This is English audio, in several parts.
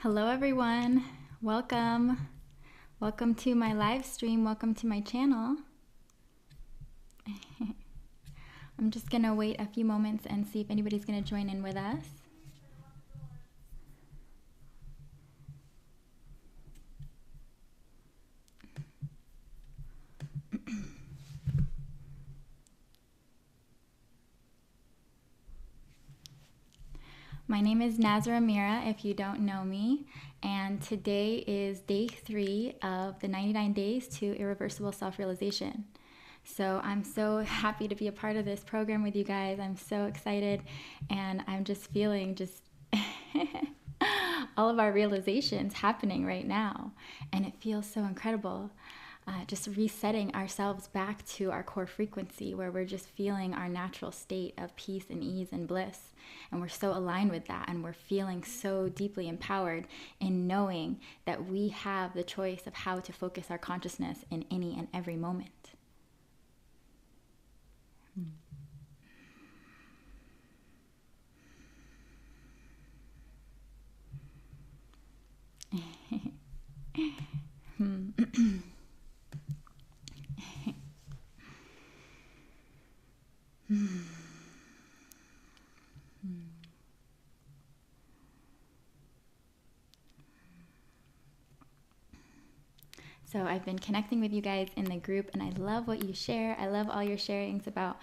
Hello everyone, welcome to my live stream, welcome to my channel. I'm just gonna wait a few moments and see if anybody's gonna join in with us. My name is Nazarah Merah, if you don't know me, and today is day 3 of the 99 days to irreversible self-realization. So I'm so happy to be a part of this program with you guys. I'm so excited, and I'm just feeling all of our realizations happening right now, and it feels so incredible. Just resetting ourselves back to our core frequency where we're just feeling our natural state of peace and ease and bliss. And we're so aligned with that, and we're feeling so deeply empowered in knowing that we have the choice of how to focus our consciousness in any and every moment. So I've been connecting with you guys in the group, and I love what you share. I love all your sharings about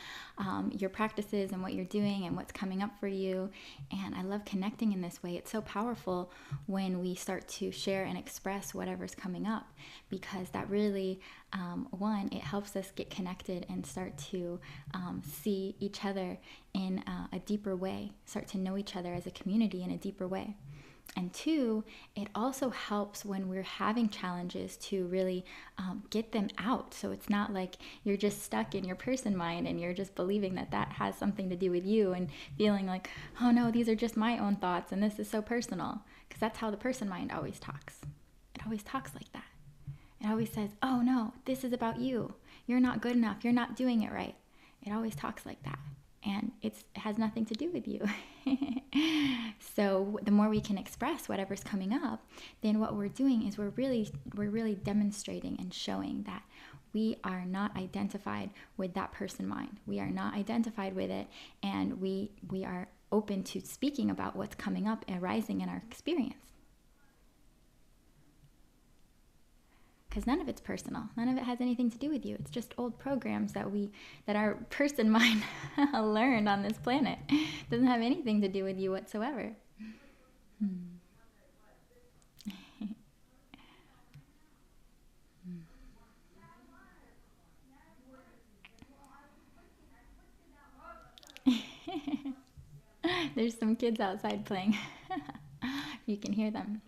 your practices and what you're doing and what's coming up for you. And I love connecting in this way. It's so powerful when we start to share and express whatever's coming up, because that really, one, it helps us get connected and start to see each other in a deeper way, start to know each other as a community in a deeper way. And 2, it also helps when we're having challenges to really get them out. So it's not like you're just stuck in your person mind and you're just believing that that has something to do with you and feeling like, oh no, these are just my own thoughts and this is so personal. Because that's how the person mind always talks. It always talks like that. It always says, oh no, this is about you. You're not good enough. You're not doing it right. It always talks like that. And it has nothing to do with you. So the more we can express whatever's coming up, then what we're doing is we're really demonstrating and showing that we are not identified with that person mind. We are not identified with it, and we are open to speaking about what's coming up and arising in our experience. Because none of it's personal. None of it has anything to do with you. It's just old programs that our person mind learned on this planet. It doesn't have anything to do with you whatsoever. There's some kids outside playing. You can hear them.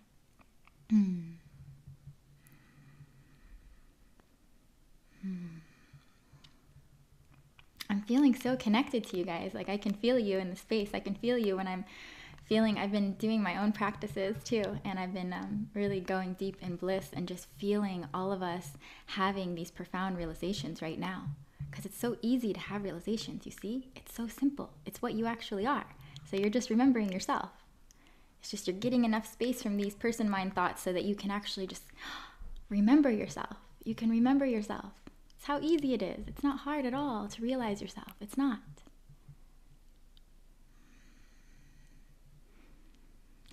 I'm feeling so connected to you guys. Like, I can feel you in the space. I can feel you when I'm feeling. I've been doing my own practices too, and I've been really going deep in bliss and just feeling all of us having these profound realizations right now. Because it's so easy to have realizations, you see? It's so simple. It's what you actually are. So you're just remembering yourself. It's just you're getting enough space from these person-mind thoughts so that you can actually just remember yourself. You can remember yourself. It's how easy it is. It's not hard at all to realize yourself. It's not.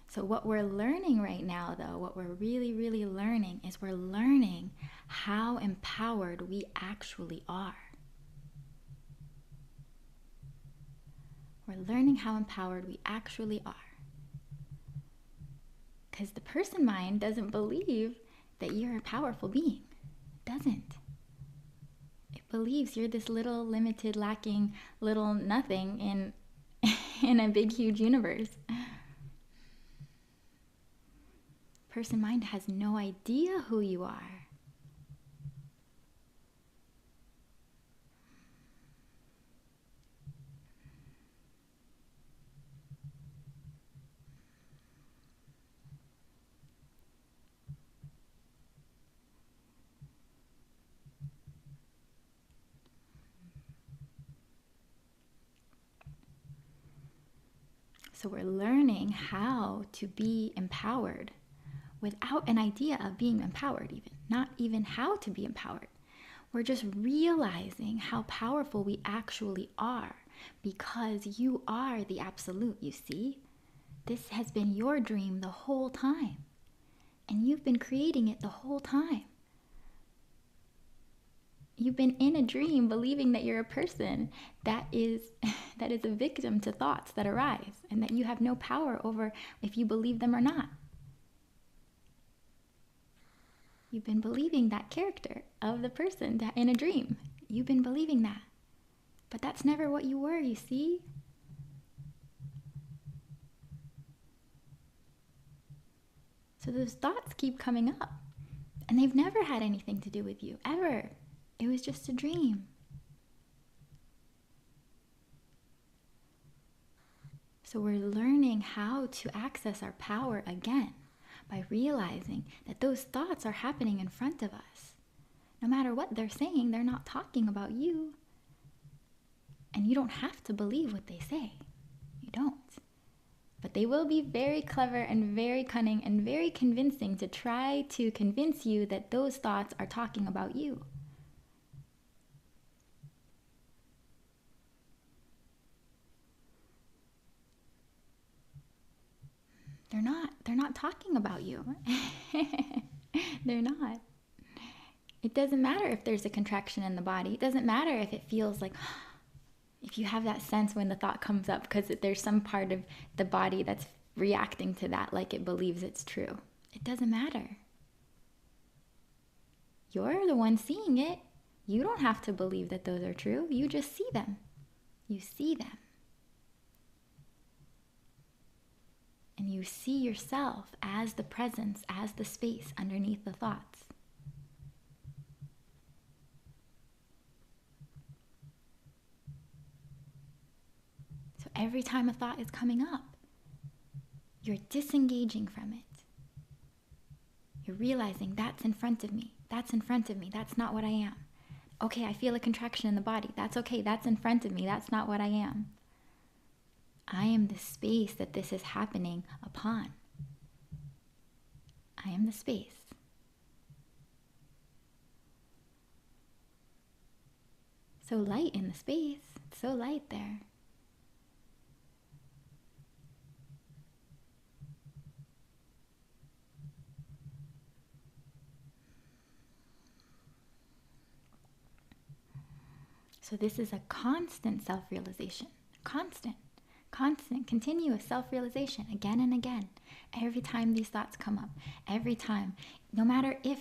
So what we're learning right now, though, what we're really learning is we're learning how empowered we actually are. We're learning how empowered we actually are. Because the person mind doesn't believe that you're a powerful being. It doesn't. It believes you're this little limited, lacking, little nothing in a big, huge universe. Person mind has no idea who you are. So we're learning how to be empowered without an idea of being empowered even, not even how to be empowered. We're just realizing how powerful we actually are because you are the absolute, you see? This has been your dream the whole time, and you've been creating it the whole time. You've been in a dream believing that you're a person that is a victim to thoughts that arise and that you have no power over if you believe them or not. You've been believing that character of the person that in a dream. You've been believing that. But that's never what you were, you see? So those thoughts keep coming up, and they've never had anything to do with you, ever. It was just a dream. So we're learning how to access our power again by realizing that those thoughts are happening in front of us. No matter what they're saying, they're not talking about you. And you don't have to believe what they say. You don't. But they will be very clever and very cunning and very convincing to try to convince you that those thoughts are talking about you. They're not talking about you. They're not. It doesn't matter if there's a contraction in the body. It doesn't matter if it feels like, if you have that sense when the thought comes up, because there's some part of the body that's reacting to that like it believes it's true. It doesn't matter. You're the one seeing it. You don't have to believe that those are true. You just see them. You see them. And you see yourself as the presence, as the space underneath the thoughts. So every time a thought is coming up, you're disengaging from it. You're realizing that's in front of me. That's in front of me. That's not what I am. Okay, I feel a contraction in the body. That's okay. That's in front of me. That's not what I am. I am the space that this is happening upon. I am the space. So light in the space. It's so light there. So this is a constant self-realization. Constant, continuous self-realization again and again. Every time these thoughts come up, every time. No matter if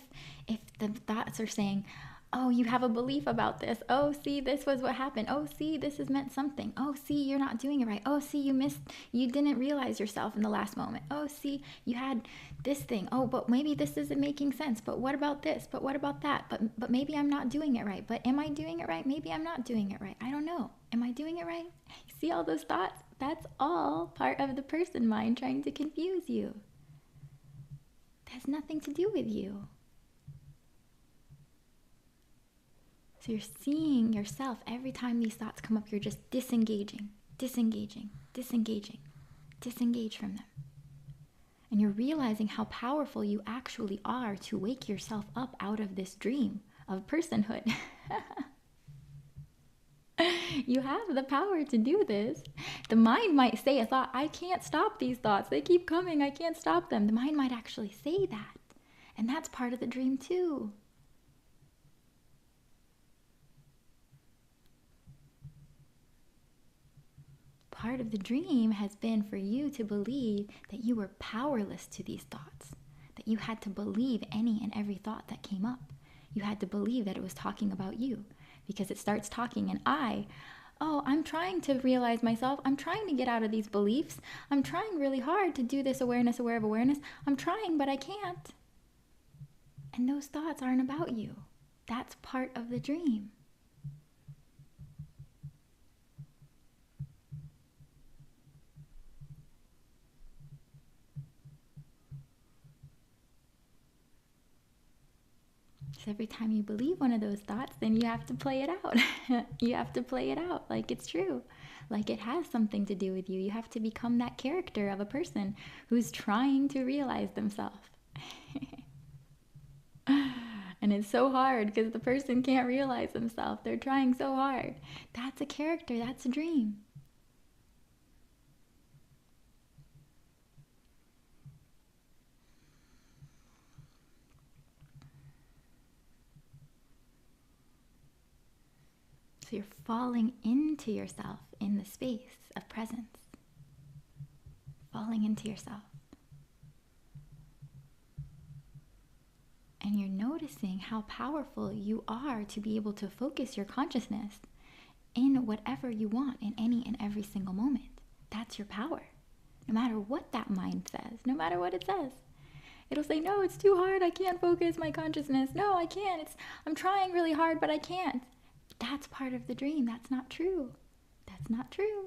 the thoughts are saying, oh, you have a belief about this. Oh, see, this was what happened. Oh, see, this has meant something. Oh, see, you're not doing it right. Oh, see, you didn't realize yourself in the last moment. Oh, see, you had this thing. Oh, but maybe this isn't making sense. But what about this? But what about that? But maybe I'm not doing it right. But am I doing it right? Maybe I'm not doing it right. I don't know. Am I doing it right? See all those thoughts? That's all part of the person mind trying to confuse you. It has nothing to do with you. So you're seeing yourself every time these thoughts come up, you're just disengage from them. And you're realizing how powerful you actually are to wake yourself up out of this dream of personhood. You have the power to do this. The mind might say a thought, I can't stop these thoughts. They keep coming. I can't stop them. The mind might actually say that. And that's part of the dream too. Part of the dream has been for you to believe that you were powerless to these thoughts, that you had to believe any and every thought that came up. You had to believe that it was talking about you, because it starts talking and I'm trying to realize myself. I'm trying to get out of these beliefs. I'm trying really hard to do this awareness, aware of awareness. I'm trying, but I can't. And those thoughts aren't about you. That's part of the dream. So every time you believe one of those thoughts, then you have to play it out. You have to play it out like it's true, like it has something to do with you. You have to become that character of a person who's trying to realize themselves. And it's so hard because the person can't realize themselves. They're trying so hard. That's a character. That's a dream. So you're falling into yourself in the space of presence. Falling into yourself. And you're noticing how powerful you are to be able to focus your consciousness in whatever you want in any and every single moment. That's your power. No matter what that mind says, no matter what it says. It'll say, no, it's too hard. I can't focus my consciousness. No, I can't. I'm trying really hard, but I can't. That's part of the dream. That's not true. That's not true.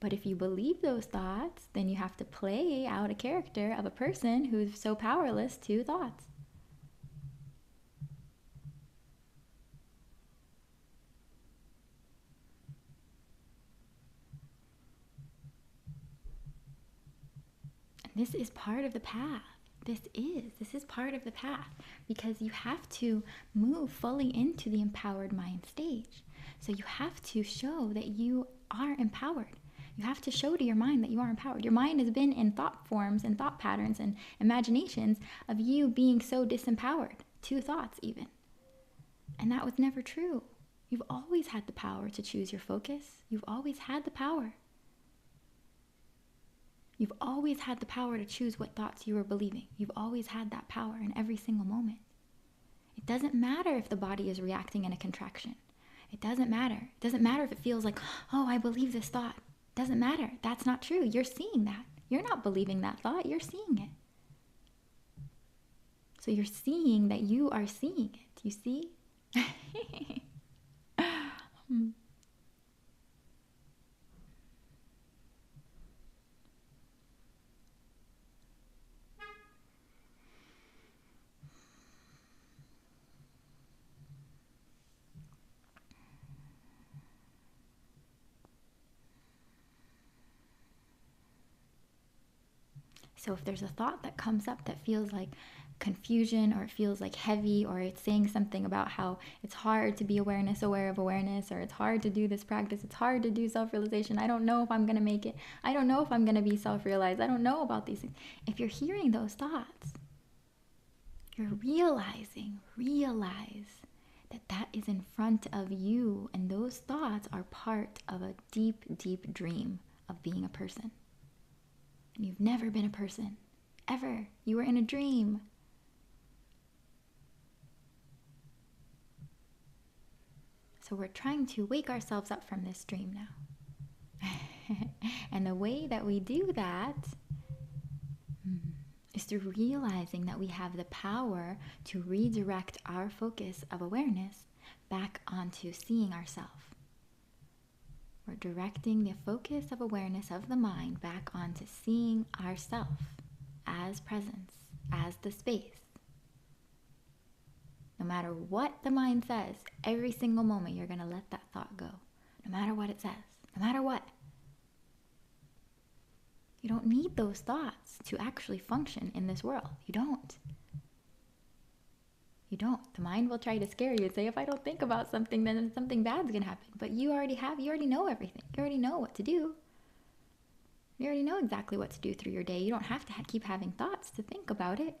But if you believe those thoughts, then you have to play out a character of a person who's so powerless to thoughts. And this is part of the path. This is part of the path, because you have to move fully into the empowered mind stage. So you have to show that you are empowered. You have to show to your mind that you are empowered. Your mind has been in thought forms and thought patterns and imaginations of you being so disempowered to thoughts even. And that was never true. You've always had the power to choose your focus. You've always had the power. You've always had the power to choose what thoughts you were believing. You've always had that power in every single moment. It doesn't matter if the body is reacting in a contraction. It doesn't matter. It doesn't matter if it feels like, oh, I believe this thought. Doesn't matter. That's not true. You're seeing that. You're not believing that thought. You're seeing it. So you're seeing that you are seeing it. You see? So if there's a thought that comes up that feels like confusion, or it feels like heavy, or it's saying something about how it's hard to be aware of awareness, or it's hard to do this practice, it's hard to do self-realization, I don't know if I'm going to make it, I don't know if I'm going to be self-realized, I don't know about these things. If you're hearing those thoughts, you're realize that that is in front of you, and those thoughts are part of a deep, deep dream of being a person. And you've never been a person, ever. You were in a dream. So we're trying to wake ourselves up from this dream now. And the way that we do that is through realizing that we have the power to redirect our focus of awareness back onto seeing ourselves. We're directing the focus of awareness of the mind back onto seeing ourself as presence, as the space. No matter what the mind says, every single moment you're going to let that thought go. No matter what it says, no matter what. You don't need those thoughts to actually function in this world. You don't. You don't. The mind will try to scare you and say, if I don't think about something, then something bad's going to happen. But you already know everything. You already know what to do. You already know exactly what to do through your day. You don't have to keep having thoughts to think about it.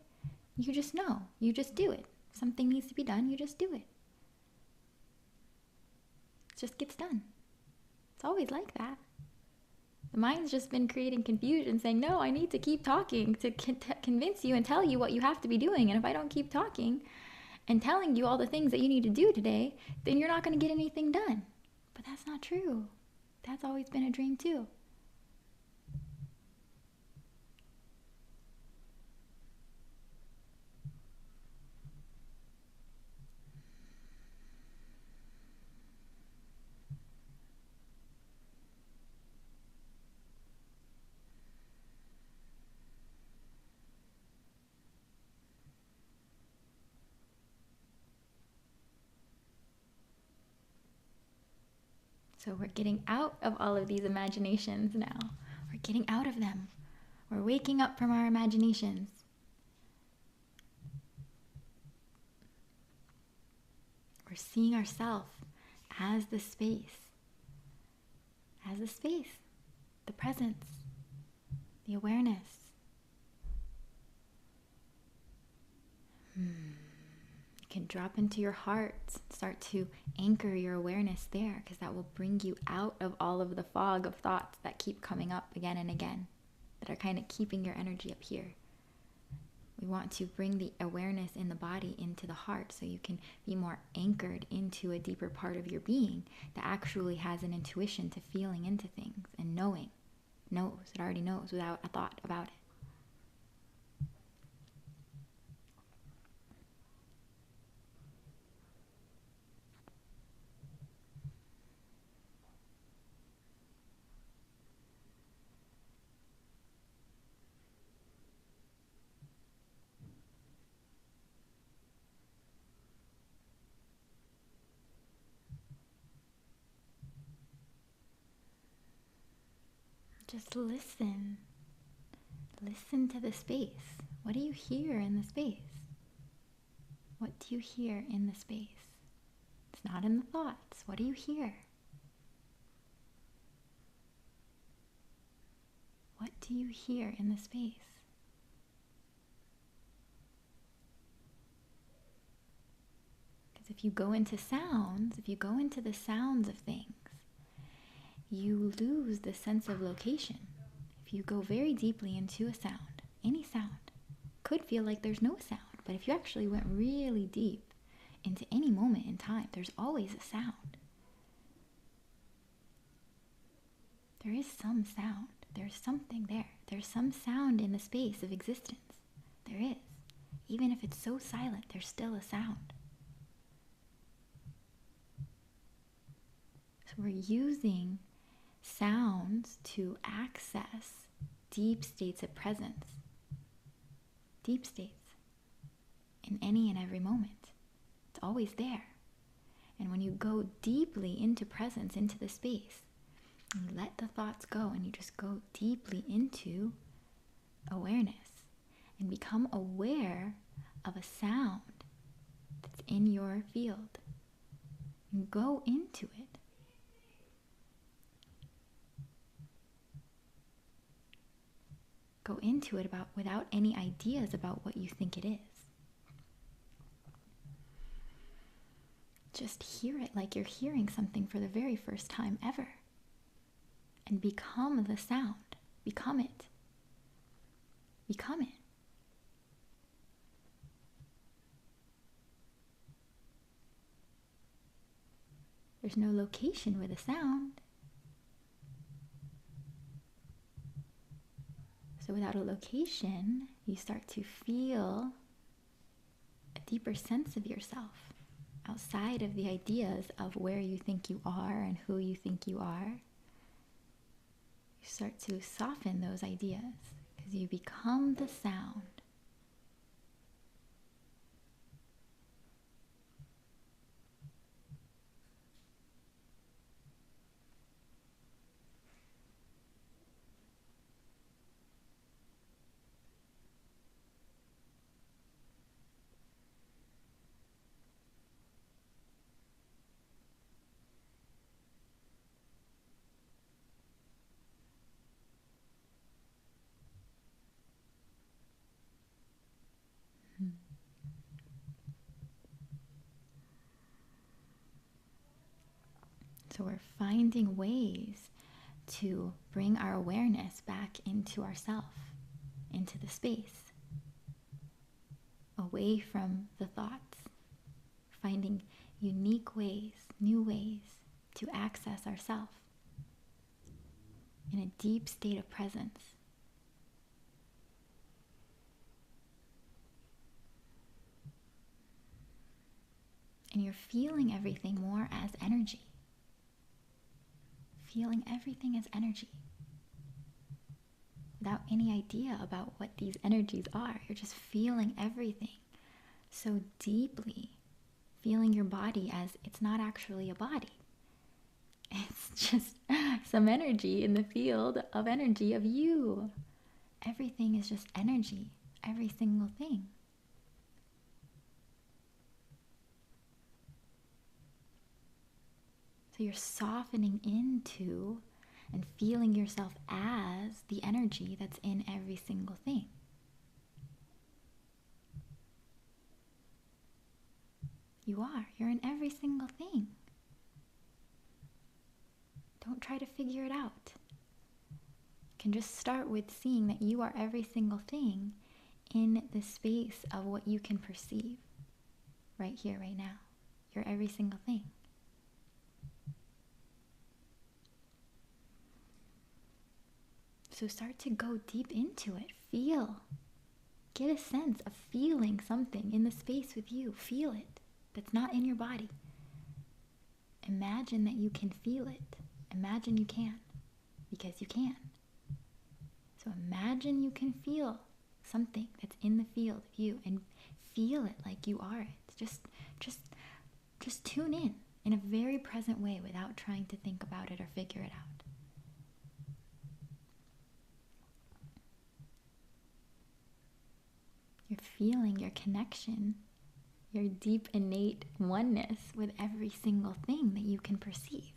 You just know. You just do it. If something needs to be done, you just do it. It just gets done. It's always like that. The mind's just been creating confusion, saying, no, I need to keep talking to convince you and tell you what you have to be doing. And if I don't keep talking and telling you all the things that you need to do today, then you're not going to get anything done. But that's not true. That's always been a dream too. So we're getting out of all of these imaginations now. We're getting out of them. We're waking up from our imaginations. We're seeing ourselves as the space, the presence, the awareness. You can drop into your heart, start to anchor your awareness there, because that will bring you out of all of the fog of thoughts that keep coming up again and again, that are kind of keeping your energy up here. We want to bring the awareness in the body into the heart so you can be more anchored into a deeper part of your being that actually has an intuition to feeling into things and it already knows without a thought about it. Just listen. Listen to the space. What do you hear in the space? What do you hear in the space? It's not in the thoughts. What do you hear? What do you hear in the space? Because if you go into sounds, if you go into the sounds of things, you lose the sense of location. If you go very deeply into a sound, any sound, could feel like there's no sound, but if you actually went really deep into any moment in time, there's always a sound. There is some sound. There's something there. There's some sound in the space of existence. There is. Even if it's so silent, there's still a sound. So we're using sounds to access deep states of presence. Deep states. In any and every moment. It's always there. And when you go deeply into presence, into the space, you let the thoughts go and you just go deeply into awareness and become aware of a sound that's in your field. And go into it. Go into it without any ideas about what you think it is. Just hear it like you're hearing something for the very first time ever. And become the sound. Become it. Become it. There's no location with a sound. So without a location, you start to feel a deeper sense of yourself outside of the ideas of where you think you are and who you think you are. You start to soften those ideas because you become the sound. So we're finding ways to bring our awareness back into ourself, into the space, away from the thoughts, finding unique ways, new ways to access ourself in a deep state of presence. And you're feeling everything more as energy. Feeling everything as energy. Without any idea about what these energies are. You're just feeling everything so deeply. Feeling your body as it's not actually a body. It's just some energy in the field of energy of you. Everything is just energy. Every single thing. So you're softening into and feeling yourself as the energy that's in every single thing. You are. You're in every single thing. Don't try to figure it out. You can just start with seeing that you are every single thing in the space of what you can perceive right here, right now. You're every single thing. So start to go deep into it. Feel. Get a sense of feeling something in the space with you. Feel it. That's not in your body. Imagine that you can feel it. Imagine you can. Because you can. So imagine you can feel something that's in the field of you and feel it like you are it. Just tune in a very present way without trying to think about it or figure it out. You're feeling your connection, your deep innate oneness with every single thing that you can perceive.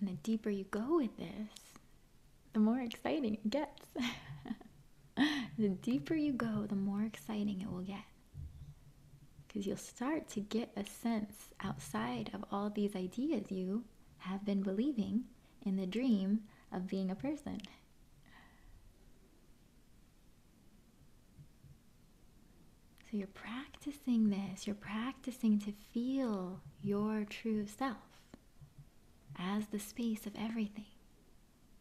And the deeper you go with this, the more exciting it gets. The deeper you go, the more exciting it will get. Because you'll start to get a sense outside of all these ideas you have been believing in the dream of being a person. So you're practicing this. You're practicing to feel your true self as the space of everything.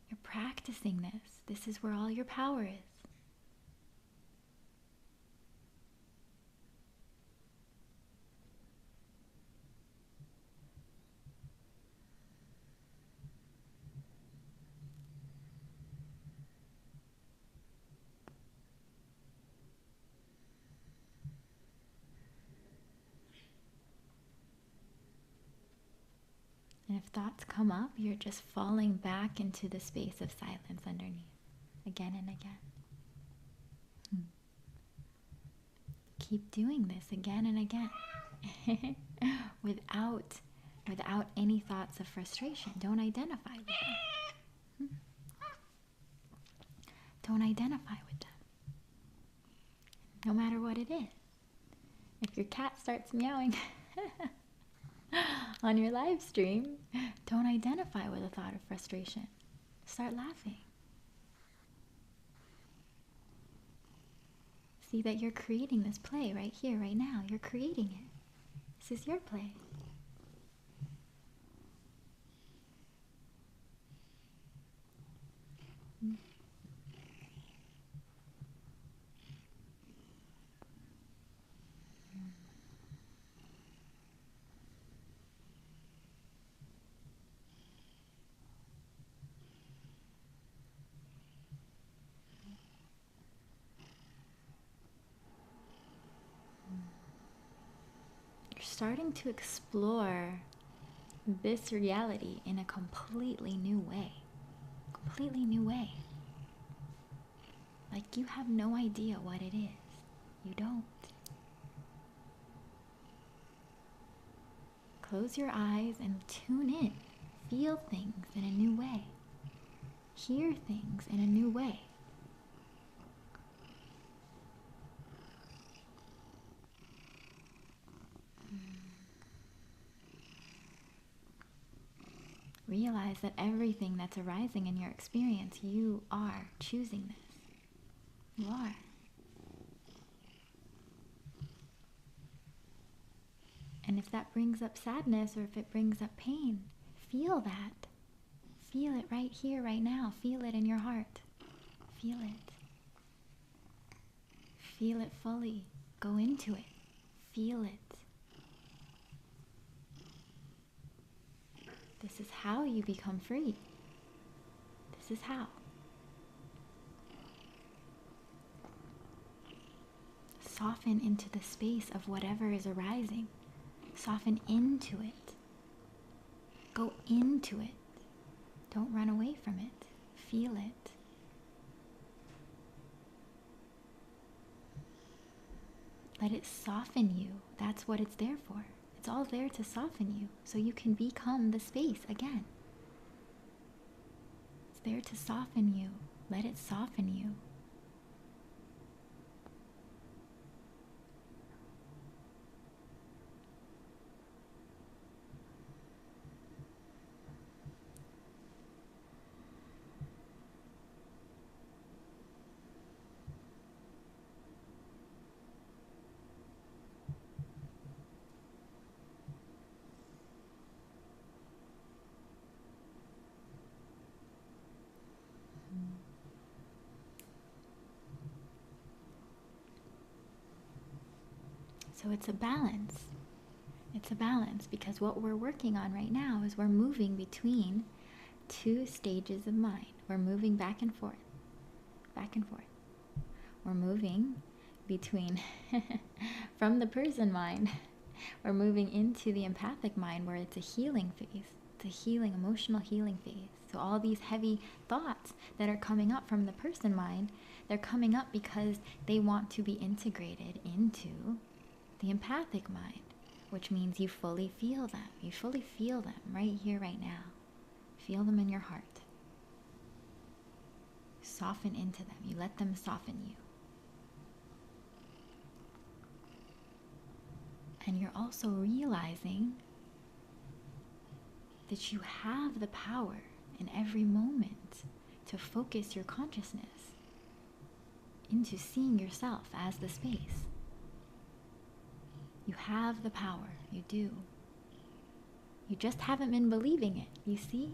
You're practicing this. This is where all your power is. And if thoughts come up, you're just falling back into the space of silence underneath, again and again. Keep doing this again and again, without any thoughts of frustration. Don't identify with them. Don't identify with them. No matter what it is. If your cat starts meowing on your live stream, don't identify with a thought of frustration. Start laughing. See that you're creating this play right here, right now. You're creating it. This is your play. Starting to explore this reality in a completely new way. Completely new way. Like you have no idea what it is. You don't. Close your eyes and tune in. Feel things in a new way. Hear things in a new way. Realize that everything that's arising in your experience, you are choosing this. You are. And if that brings up sadness or if it brings up pain, feel that. Feel it right here, right now. Feel it in your heart. Feel it. Feel it fully. Go into it. Feel it. This is how you become free. This is how. Soften into the space of whatever is arising. Soften into it. Go into it. Don't run away from it. Feel it. Let it soften you. That's what it's there for. It's all there to soften you so you can become the space again. It's there to soften you. Let it soften you. So it's a balance. It's a balance because what we're working on right now is we're moving between two stages of mind. We're moving back and forth. Back and forth. We're moving between from the person mind. We're moving into the empathic mind where it's a healing phase. It's a healing, emotional healing phase. So all these heavy thoughts that are coming up from the person mind, they're coming up because they want to be integrated into the empathic mind, which means you fully feel them. You fully feel them right here, right now. Feel them in your heart. Soften into them. You let them soften you. And you're also realizing that you have the power in every moment to focus your consciousness into seeing yourself as the space. You have the power. You do. You just haven't been believing it. You see?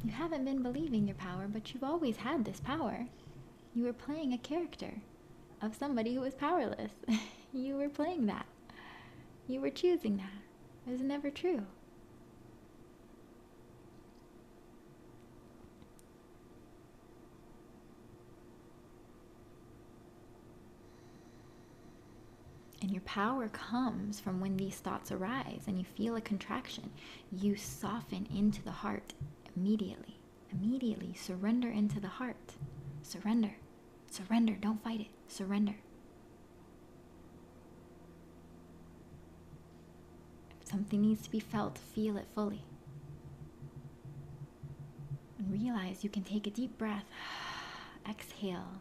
You haven't been believing your power, but you've always had this power. You were playing a character of somebody who was powerless. You were playing that. You were choosing that. It was never true. And your power comes from when these thoughts arise and you feel a contraction. You soften into the heart immediately. Immediately surrender into the heart. Surrender. Surrender. Don't fight it. Surrender. If something needs to be felt, feel it fully. And realize you can take a deep breath. Exhale.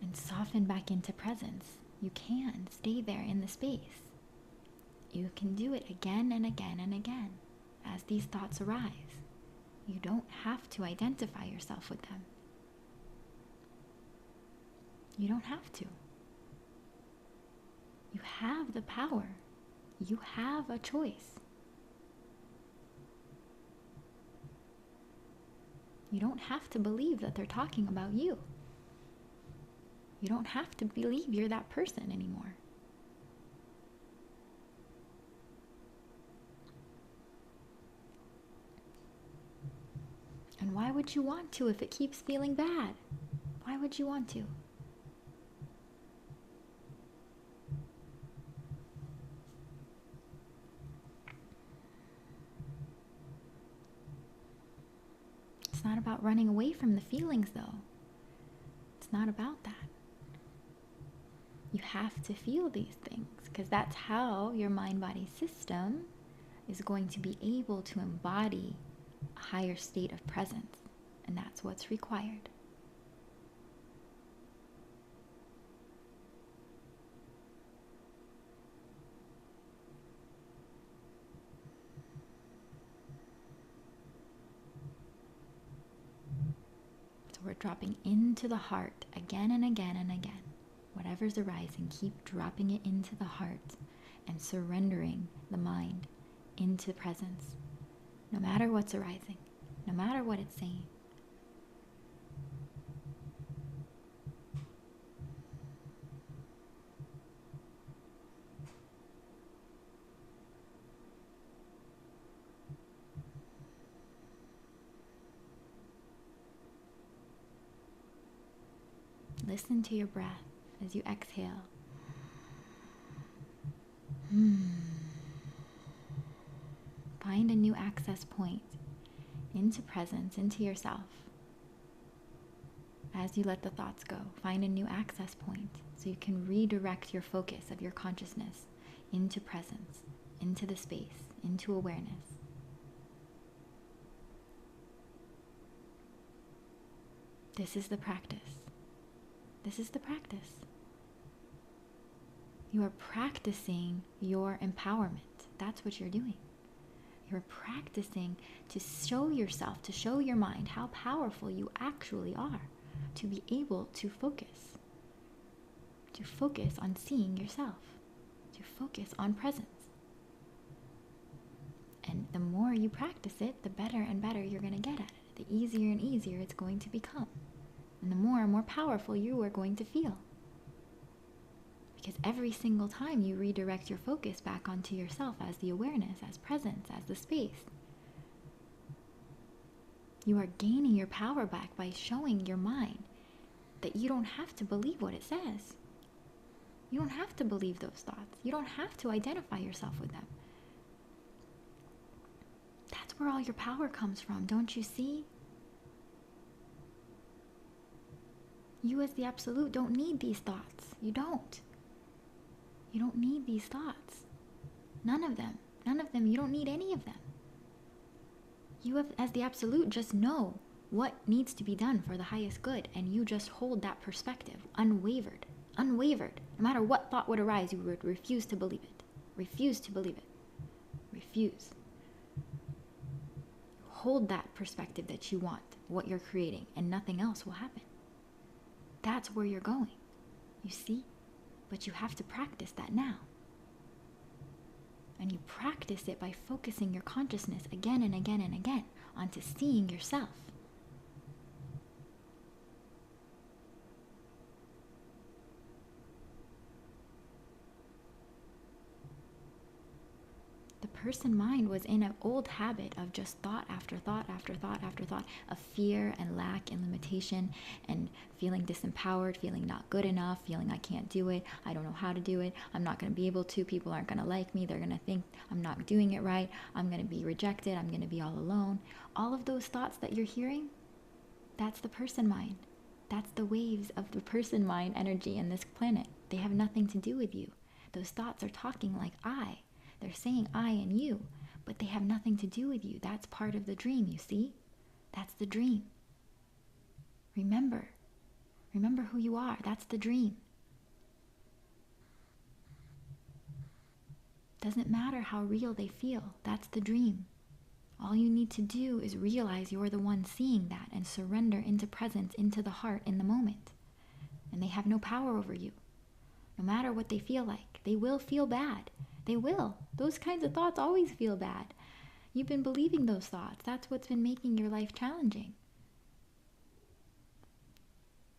And soften back into presence. You can stay there in the space. You can do it again and again and again as these thoughts arise. You don't have to identify yourself with them. You don't have to. You have the power. You have a choice. You don't have to believe that they're talking about you. You don't have to believe you're that person anymore. And why would you want to if it keeps feeling bad? Why would you want to? It's not about running away from the feelings, though. It's not about that. You have to feel these things because that's how your mind-body system is going to be able to embody a higher state of presence, and that's what's required. So we're dropping into the heart again and again and again. Whatever's arising, keep dropping it into the heart and surrendering the mind into presence. No matter what's arising, no matter what it's saying. Listen to your breath as you exhale. Find a new access point into presence, into yourself. As you let the thoughts go, find a new access point so you can redirect your focus of your consciousness into presence, into the space, into awareness. This is the practice. This is the practice. You are practicing your empowerment. That's what you're doing. You're practicing to show yourself, to show your mind how powerful you actually are, to be able to focus on seeing yourself, to focus on presence. And the more you practice it, the better and better you're going to get at it. The easier and easier it's going to become. And the more and more powerful you are going to feel. Because every single time you redirect your focus back onto yourself as the awareness, as presence, as the space, you are gaining your power back by showing your mind that you don't have to believe what it says. You don't have to believe those thoughts. You don't have to identify yourself with them. That's where all your power comes from, don't you see? You as the Absolute don't need these thoughts. You don't. You don't need these thoughts. None of them. None of them. You don't need any of them. You as the Absolute just know what needs to be done for the highest good, and you just hold that perspective unwavered. Unwavered. No matter what thought would arise, you would refuse to believe it. Refuse to believe it. Refuse. Hold that perspective that you want, what you're creating, and nothing else will happen. That's where you're going. You see? But you have to practice that now. And you practice it by focusing your consciousness again and again and again onto seeing yourself. The person mind was in an old habit of just thought after thought after thought after thought of fear and lack and limitation and feeling disempowered, feeling not good enough, feeling I can't do it, I don't know how to do it, I'm not going to be able to, people aren't going to like me, they're going to think I'm not doing it right, I'm going to be rejected, I'm going to be all alone. All of those thoughts that you're hearing, that's the person mind. That's the waves of the person mind energy in this planet. They have nothing to do with you. Those thoughts are talking like I. They're saying I and you, but they have nothing to do with you. That's part of the dream, you see? That's the dream. Remember. Remember who you are. That's the dream. Doesn't matter how real they feel. That's the dream. All you need to do is realize you're the one seeing that and surrender into presence, into the heart in the moment. And they have no power over you. No matter what they feel like. They will feel bad. They will. Those kinds of thoughts always feel bad. You've been believing those thoughts. That's what's been making your life challenging.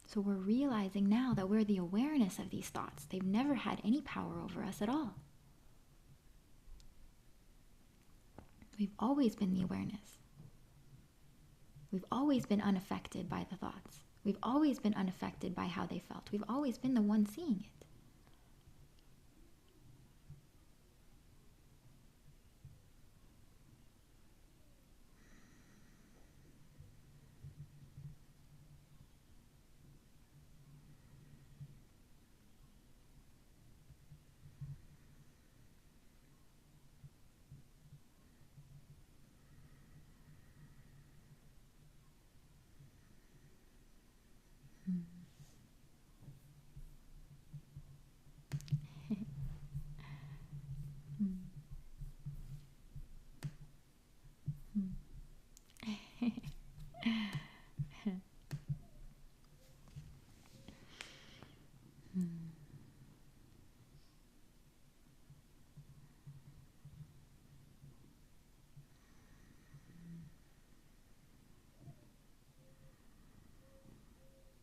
So we're realizing now that we're the awareness of these thoughts. They've never had any power over us at all. We've always been the awareness. We've always been unaffected by the thoughts. We've always been unaffected by how they felt. We've always been the one seeing it.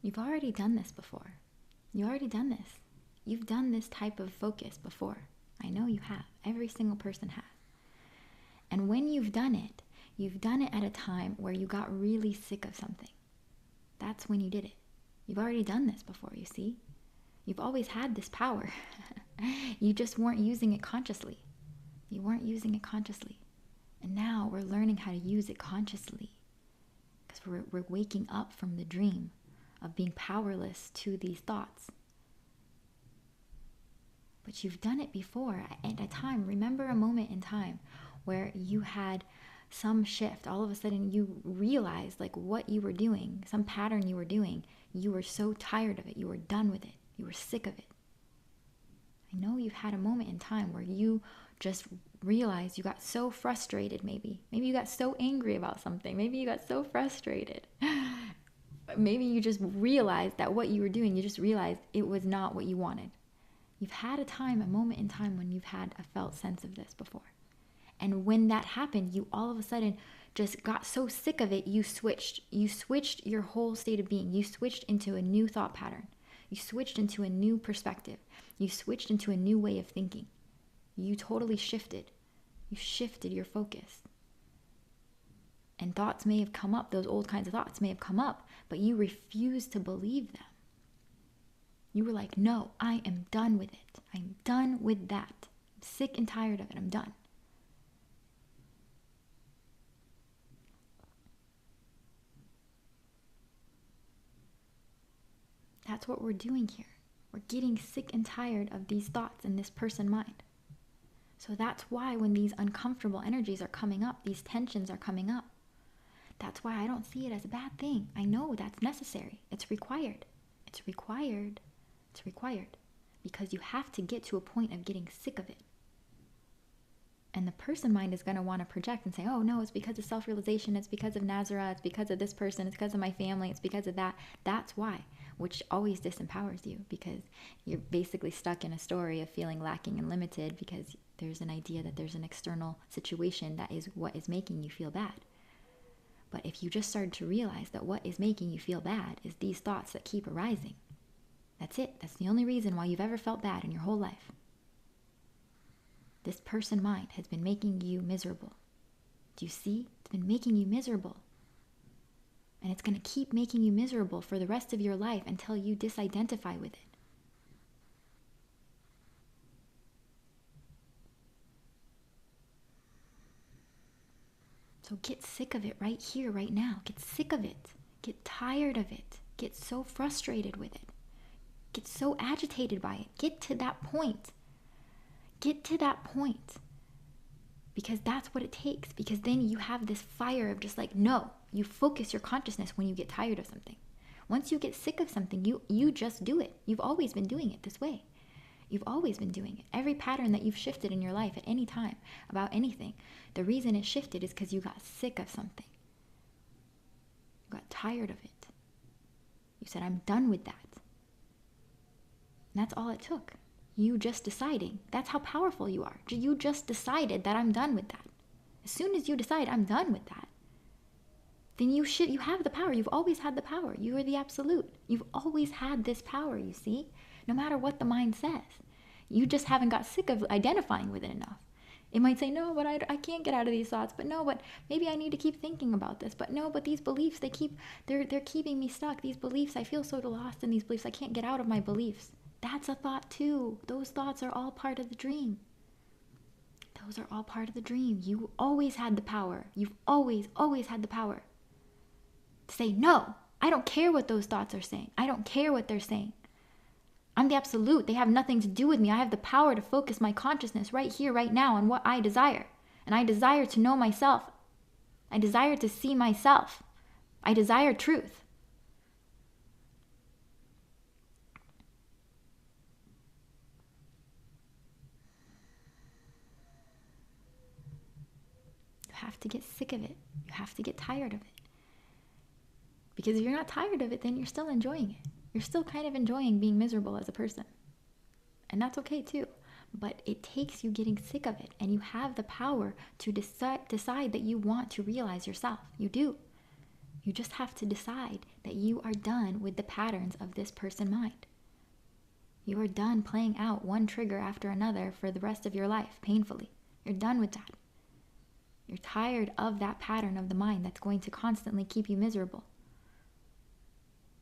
You've already done this before. You've already done this. You've done this type of focus before. I know you have. Every single person has. And when you've done it at a time where you got really sick of something. That's when you did it. You've already done this before, you see? You've always had this power. You just weren't using it consciously. You weren't using it consciously. And now we're learning how to use it consciously. Because we're waking up from the dream of being powerless to these thoughts. But you've done it before at a time. Remember a moment in time where you had some shift. All of a sudden you realized like what you were doing, some pattern you were doing. You were so tired of it. You were done with it. You were sick of it. I know you've had a moment in time where you just realized you got so frustrated maybe. Maybe you got so angry about something. Maybe you got so frustrated. Maybe you just realized that what you were doing, you just realized it was not what you wanted. You've had a moment in time when you've had a felt sense of this before. And when that happened, you all of a sudden just got so sick of it, you switched. You switched your whole state of being. You switched into a new thought pattern. You switched into a new perspective. You switched into a new way of thinking. You totally shifted. You shifted your focus. And thoughts may have come up, those old kinds of thoughts may have come up, but you refused to believe them. You were like, no, I am done with it. I'm done with that. I'm sick and tired of it. I'm done. That's what we're doing here. We're getting sick and tired of these thoughts in this person mind. So that's why when these uncomfortable energies are coming up, these tensions are coming up, that's why I don't see it as a bad thing. I know that's necessary. It's required. It's required. It's required. Because you have to get to a point of getting sick of it. And the person mind is going to want to project and say, oh no, it's because of self-realization. It's because of Nazarah. It's because of this person. It's because of my family. It's because of that. That's why. Which always disempowers you, because you're basically stuck in a story of feeling lacking and limited because there's an idea that there's an external situation that is what is making you feel bad. But if you just started to realize that what is making you feel bad is these thoughts that keep arising, that's it. That's the only reason why you've ever felt bad in your whole life. This person mind has been making you miserable. Do you see? It's been making you miserable. And it's going to keep making you miserable for the rest of your life until you disidentify with it. So get sick of it right here, right now. Get sick of it. Get tired of it. Get so frustrated with it. Get so agitated by it. Get to that point. Get to that point. Because that's what it takes. Because then you have this fire of just like, no. You focus your consciousness when you get tired of something. Once you get sick of something, you just do it. You've always been doing it this way. You've always been doing it. Every pattern that you've shifted in your life at any time about anything, the reason it shifted is because you got sick of something. You got tired of it. You said, I'm done with that. And that's all it took. You just deciding. That's how powerful you are. You just decided that I'm done with that. As soon as you decide I'm done with that, then you have the power. You've always had the power. You are the absolute. You've always had this power, you see? No matter what the mind says. You just haven't got sick of identifying with it enough. It might say, no, but I can't get out of these thoughts. But no, but maybe I need to keep thinking about this. But no, but these beliefs, they're keeping me stuck. These beliefs, I feel so lost in these beliefs. I can't get out of my beliefs. That's a thought too. Those thoughts are all part of the dream. Those are all part of the dream. You always had the power. You've always had the power to say, no, I don't care what those thoughts are saying. I don't care what they're saying. I'm the absolute. They have nothing to do with me. I have the power to focus my consciousness right here, right now on what I desire. And I desire to know myself. I desire to see myself. I desire truth. You have to get sick of it. You have to get tired of it. Because if you're not tired of it, then you're still enjoying it. You're still kind of enjoying being miserable as a person. And that's okay too. But it takes you getting sick of it. And you have the power to decide that you want to realize yourself. You do. You just have to decide that you are done with the patterns of this person mind. You are done playing out one trigger after another for the rest of your life, painfully. You're done with that. You're tired of that pattern of the mind that's going to constantly keep you miserable.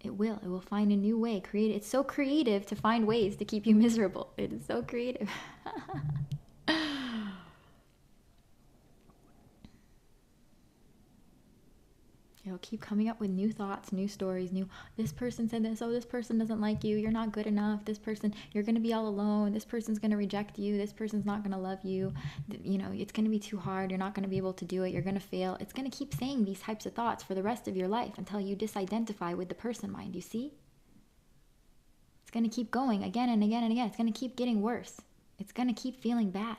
It will. It will find a new way. It's so creative to find ways to keep you miserable. It is so creative. It'll keep coming up with new thoughts, new stories, this person said this, oh, this person doesn't like you, you're not good enough, this person, you're going to be all alone, this person's going to reject you, this person's not going to love you, it's going to be too hard, you're not going to be able to do it, you're going to fail. It's going to keep saying these types of thoughts for the rest of your life until you disidentify with the person mind, you see? It's going to keep going again and again and again. It's going to keep getting worse. It's going to keep feeling bad.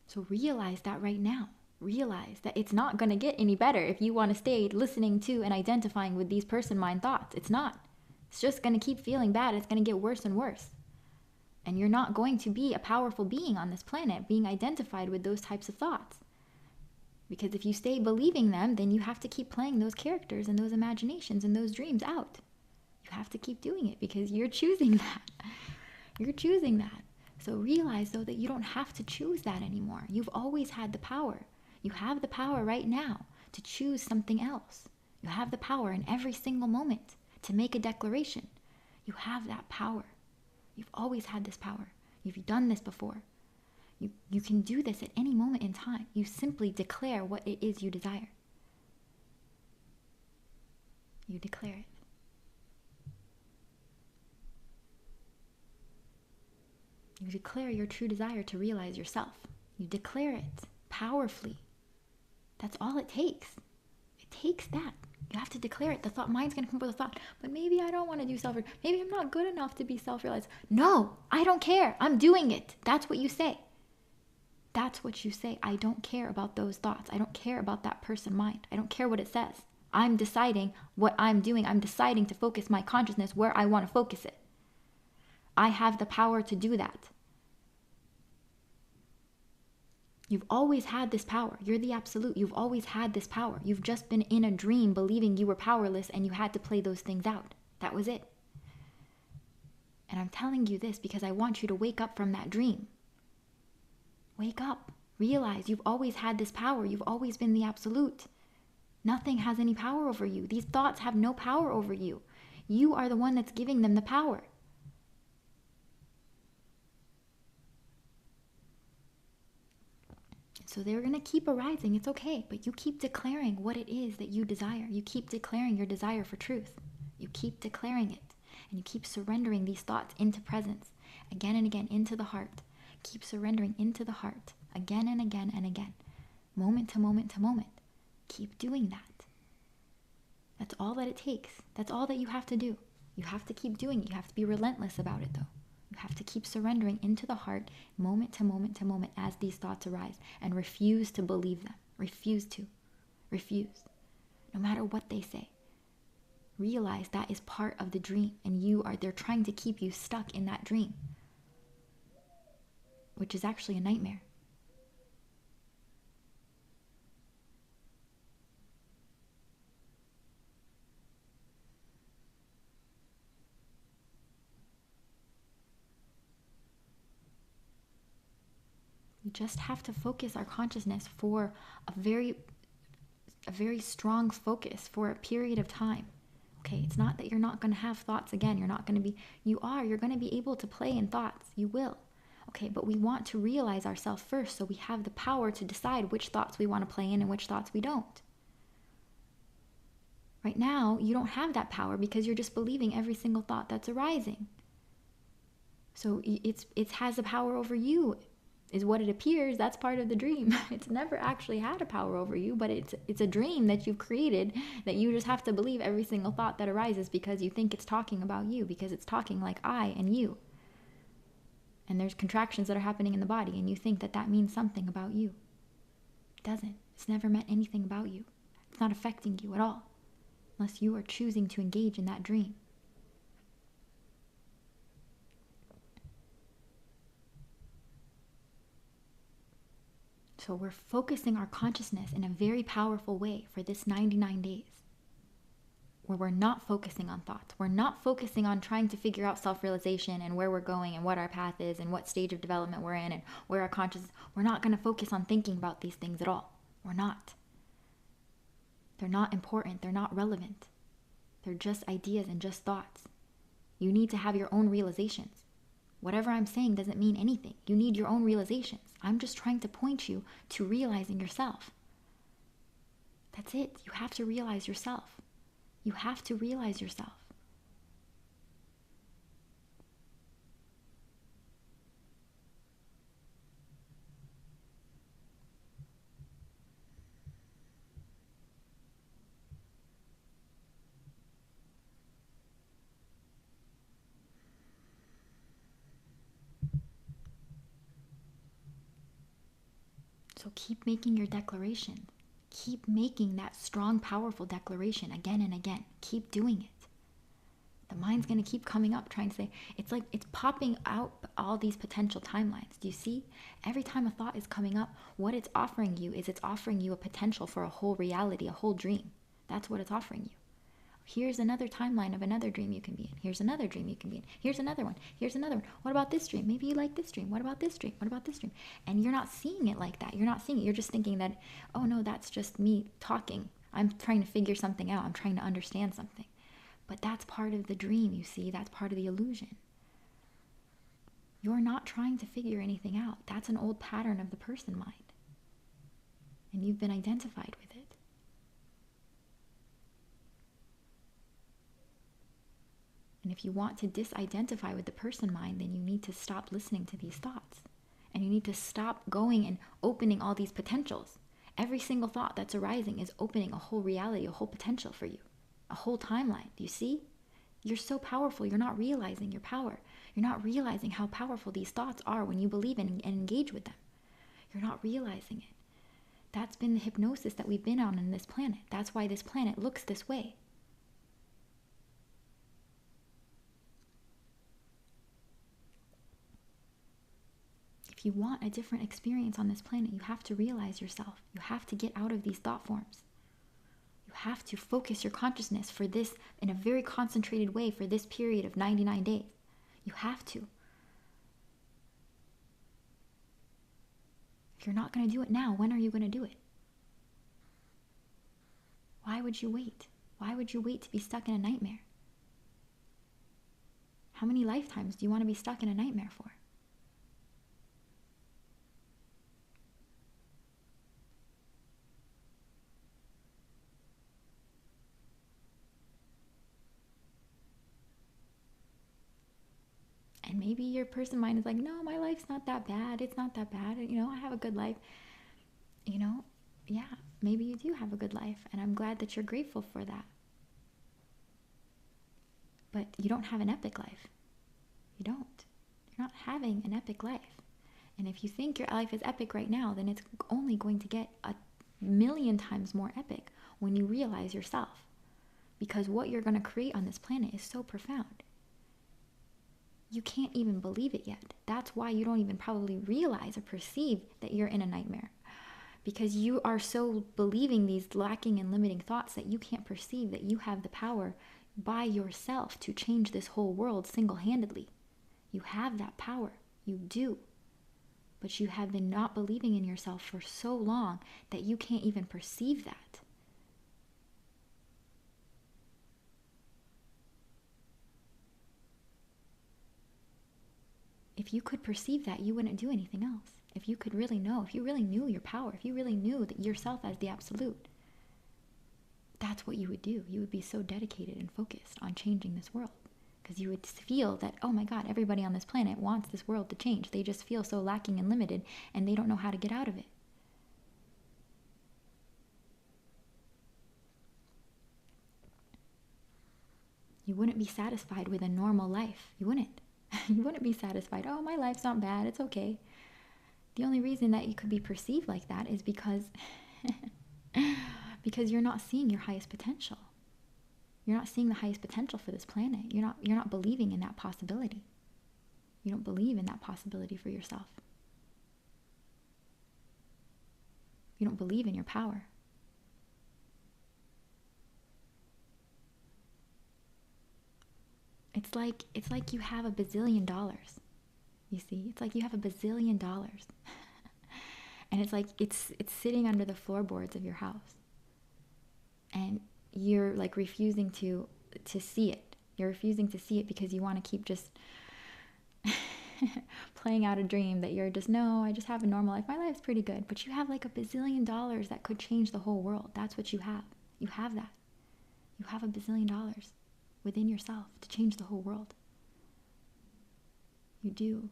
So realize that right now. Realize that it's not going to get any better if you want to stay listening to and identifying with these person mind thoughts. It's not. It's just going to keep feeling bad. It's going to get worse and worse. And you're not going to be a powerful being on this planet being identified with those types of thoughts. Because if you stay believing them, then you have to keep playing those characters and those imaginations and those dreams out. You have to keep doing it because you're choosing that. You're choosing that. So realize, though, that you don't have to choose that anymore. You've always had the power. You have the power right now to choose something else. You have the power in every single moment to make a declaration. You have that power. You've always had this power. You've done this before. You can do this at any moment in time. You simply declare what it is you desire. You declare it. You declare your true desire to realize yourself. You declare it powerfully. That's all it takes. It takes that. You have to declare it. The thought mind's going to come up with a thought, but maybe I don't want to do self-realized. Maybe I'm not good enough to be self-realized. No, I don't care. I'm doing it. That's what you say. That's what you say. I don't care about those thoughts. I don't care about that person mind. I don't care what it says. I'm deciding what I'm doing. I'm deciding to focus my consciousness where I want to focus it. I have the power to do that. You've always had this power. You're the absolute. You've always had this power. You've just been in a dream believing you were powerless and you had to play those things out. That was it. And I'm telling you this because I want you to wake up from that dream. Wake up. Realize you've always had this power. You've always been the absolute. Nothing has any power over you. These thoughts have no power over you. You are the one that's giving them the power. So they're going to keep arising. It's okay. But you keep declaring what it is that you desire. You keep declaring your desire for truth. You keep declaring it. And you keep surrendering these thoughts into presence. Again and again into the heart. Keep surrendering into the heart. Again and again and again. Moment to moment to moment. Keep doing that. That's all that it takes. That's all that you have to do. You have to keep doing it. You have to be relentless about it though. You have to keep surrendering into the heart moment to moment to moment as these thoughts arise and refuse to believe them. Refuse to. Refuse. No matter what they say. Realize that is part of the dream and they're trying to keep you stuck in that dream, which is actually a nightmare. We just have to focus our consciousness for a very strong focus for a period of time. Okay, it's not that you're not going to have thoughts again. You're going to be able to play in thoughts. You will. Okay, but we want to realize ourselves first so we have the power to decide which thoughts we want to play in and which thoughts we don't. Right now, you don't have that power because you're just believing every single thought that's arising. So it has a power over you. Is what it appears. That's part of the dream. It's never actually had a power over you, but it's a dream that you've created that you just have to believe every single thought that arises because you think it's talking about you, because it's talking like I and you. And there's contractions that are happening in the body and you think that that means something about you. It doesn't. It's never meant anything about you. It's not affecting you at all unless you are choosing to engage in that dream. So we're focusing our consciousness in a very powerful way for this 99 days. where we're not focusing on thoughts. We're not focusing on trying to figure out self-realization and where we're going and what our path is and what stage of development we're in and where our consciousness. We're not going to focus on thinking about these things at all. We're not. They're not important. They're not relevant. They're just ideas and just thoughts. You need to have your own realizations. Whatever I'm saying doesn't mean anything. You need your own realizations. I'm just trying to point you to realizing yourself. That's it. You have to realize yourself. You have to realize yourself. So keep making your declaration. Keep making that strong, powerful declaration again and again. Keep doing it. The mind's going to keep coming up trying to say, it's like it's popping out all these potential timelines. Do you see? Every time a thought is coming up, what it's offering you is it's offering you a potential for a whole reality, a whole dream. That's what it's offering you. Here's another timeline of another dream you can be in. Here's another dream you can be in. Here's another one. Here's another one. What about this dream? Maybe you like this dream. What about this dream? What about this dream? And you're not seeing it like that. You're not seeing it. You're just thinking that, oh no, that's just me talking. I'm trying to figure something out. I'm trying to understand something. But that's part of the dream, you see. That's part of the illusion. You're not trying to figure anything out. That's an old pattern of the person mind. And you've been identified with it. And if you want to disidentify with the person mind, then you need to stop listening to these thoughts. And you need to stop going and opening all these potentials. Every single thought that's arising is opening a whole reality, a whole potential for you. A whole timeline. Do you see? You're so powerful. You're not realizing your power. You're not realizing how powerful these thoughts are when you believe in and engage with them. You're not realizing it. That's been the hypnosis that we've been on this planet. That's why this planet looks this way. If you want a different experience on this planet, you have to realize yourself. You have to get out of these thought forms. You have to focus your consciousness for this in a very concentrated way for this period of 99 days. You have to. If you're not going to do it now, when are you going to do it? Why would you wait? Why would you wait to be stuck in a nightmare? How many lifetimes do you want to be stuck in a nightmare for? And maybe your person mind is like, no, my life's not that bad. It's not that bad. I have a good life. Yeah, maybe you do have a good life. And I'm glad that you're grateful for that. But you don't have an epic life. You don't. You're not having an epic life. And if you think your life is epic right now, then it's only going to get 1,000,000 times more epic when you realize yourself. Because what you're going to create on this planet is so profound. You can't even believe it yet. That's why you don't even probably realize or perceive that you're in a nightmare. Because you are so believing these lacking and limiting thoughts that you can't perceive that you have the power by yourself to change this whole world single-handedly. You have that power. You do. But you have been not believing in yourself for so long that you can't even perceive that. If you could perceive that, you wouldn't do anything else. If you could really know, if you really knew your power, if you really knew that yourself as the absolute, that's what you would do. You would be so dedicated and focused on changing this world. Because you would feel that, oh my God, everybody on this planet wants this world to change. They just feel so lacking and limited, and they don't know how to get out of it. You wouldn't be satisfied with a normal life. You wouldn't. You wouldn't be satisfied. Oh, my life's not bad. It's okay. The only reason that you could be perceived like that is because you're not seeing your highest potential. You're not seeing the highest potential for this planet. You're not believing in that possibility. You don't believe in that possibility for yourself. You don't believe in your power. it's like you have $1 bazillion. You see, it's like you have $1 bazillion. And it's like it's sitting under the floorboards of your house. And you're like refusing to see it. You're refusing to see it because you want to keep just playing out a dream that you're just, no, I just have a normal life. My life's pretty good. But you have like $1 bazillion that could change the whole world. That's what you have. You have that. You have $1 bazillion within yourself to change the whole world. You do.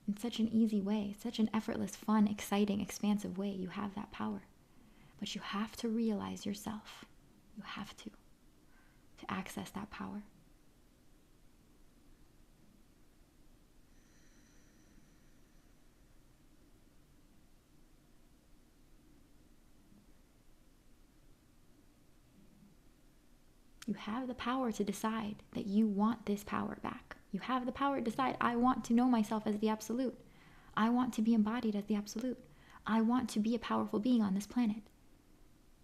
In such an easy way, such an effortless, fun, exciting, expansive way, you have that power. But you have to realize yourself. You have to access that power. You have the power to decide that you want this power back. You have the power to decide, I want to know myself as the absolute. I want to be embodied as the absolute. I want to be a powerful being on this planet.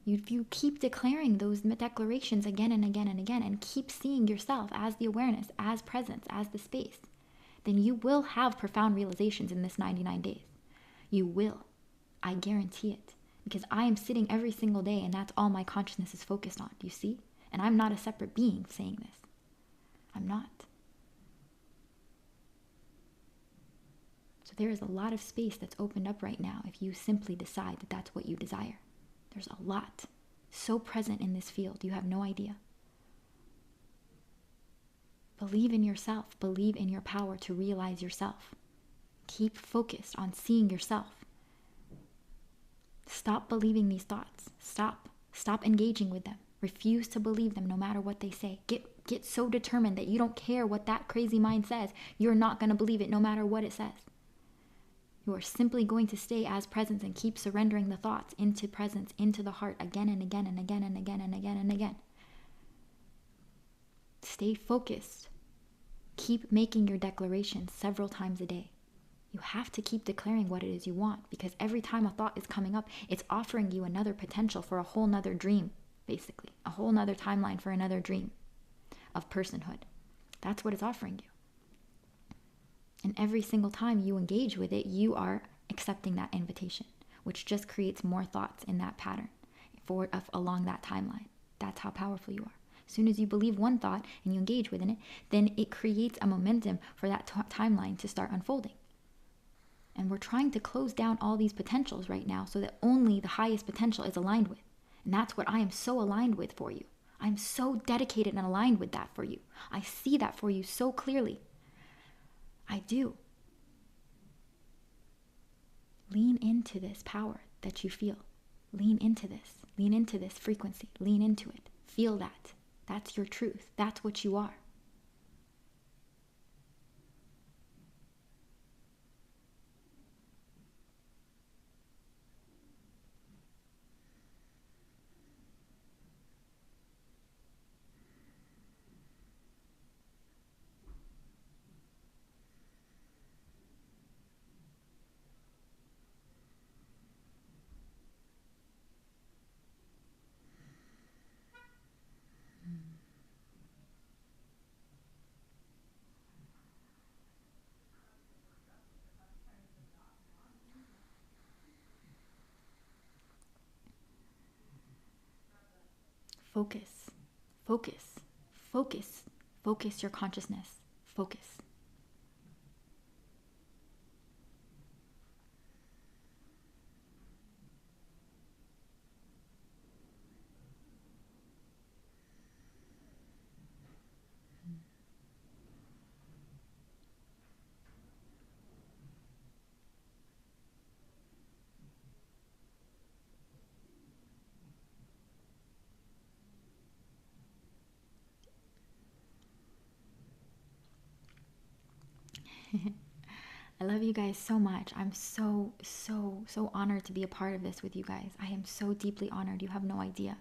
If you keep declaring those declarations again and again and again, and keep seeing yourself as the awareness, as presence, as the space, then you will have profound realizations in this 99 days. You will. I guarantee it. Because I am sitting every single day and that's all my consciousness is focused on. Do you see? And I'm not a separate being saying this. I'm not. So there is a lot of space that's opened up right now if you simply decide that that's what you desire. There's a lot so present in this field, you have no idea. Believe in yourself. Believe in your power to realize yourself. Keep focused on seeing yourself. Stop believing these thoughts. Stop engaging with them. Refuse to believe them no matter what they say. Get so determined that you don't care what that crazy mind says. You're not going to believe it no matter what it says. You are simply going to stay as presence and keep surrendering the thoughts into presence, into the heart again and again and again and again and again and again. Stay focused. Keep making your declarations several times a day. You have to keep declaring what it is you want, because every time a thought is coming up, it's offering you another potential for a whole nother dream, basically. A whole nother timeline for another dream of personhood. That's what it's offering you. And every single time you engage with it, you are accepting that invitation, which just creates more thoughts in that pattern along that timeline. That's how powerful you are. As soon as you believe one thought and you engage within it, then it creates a momentum for that timeline to start unfolding. And we're trying to close down all these potentials right now so that only the highest potential is aligned with. And that's what I am so aligned with for you. I'm so dedicated and aligned with that for you. I see that for you so clearly. I do. Lean into this power that you feel. Lean into this. Lean into this frequency. Lean into it. Feel that. That's your truth. That's what you are. Focus, focus, focus, focus your consciousness, focus. I love you guys so much. I'm so honored to be a part of this with you guys. I am so deeply honored. You have no idea.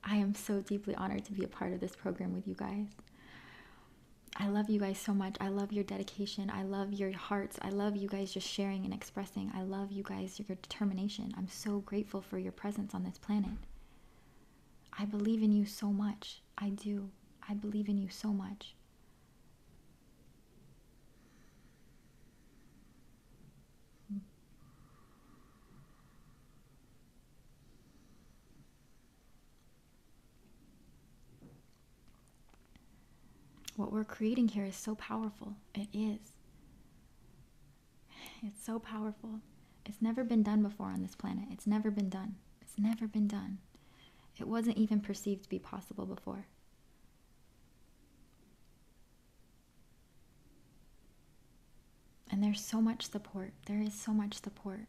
I am so deeply honored to be a part of this program with you guys. I love you guys so much. I love your dedication. I love your hearts. I love you guys just sharing and expressing. I love you guys, your determination. I'm so grateful for your presence on this planet. I believe in you so much. I do. I believe in you so much. What we're creating here is so powerful. It is. It's so powerful. It's never been done before on this planet. It's never been done. It's never been done. It wasn't even perceived to be possible before. And there's so much support. There is so much support.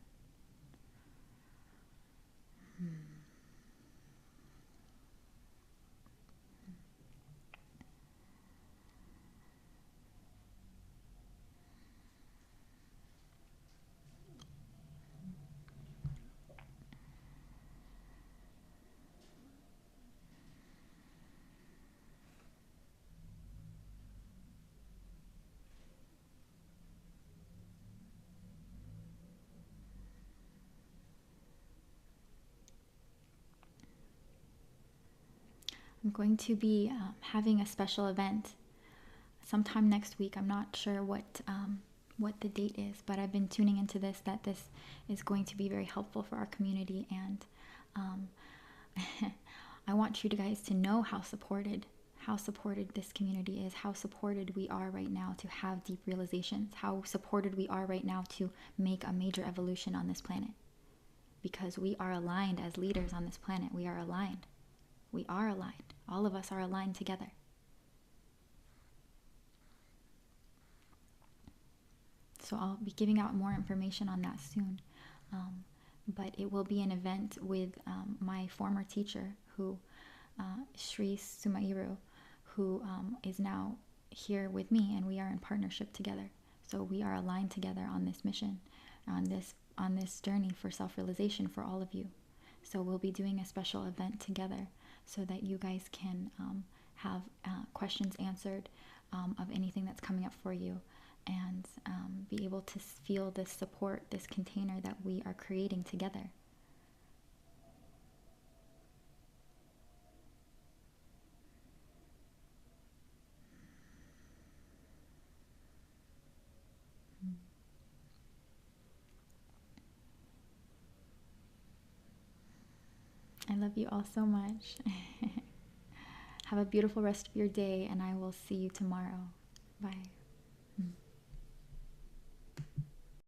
I'm going to be having a special event sometime next week. I'm not sure what the date is, but I've been tuning into this, that this is going to be very helpful for our community, and I want you guys to know how supported this community is, how supported we are right now to have deep realizations, how supported we are right now to make a major evolution on this planet, because we are aligned as leaders on this planet. We are aligned. We are aligned. All of us are aligned together. So I'll be giving out more information on that soon. But it will be an event with my former teacher, who Sri Sumairu, who is now here with me, and we are in partnership together. So we are aligned together on this mission, on this journey for self-realization for all of you. So we'll be doing a special event together, so that you guys can have questions answered of anything that's coming up for you, and be able to feel this support, this container that we are creating together. I love you all so much. Have a beautiful rest of your day, and I will see you tomorrow. Bye.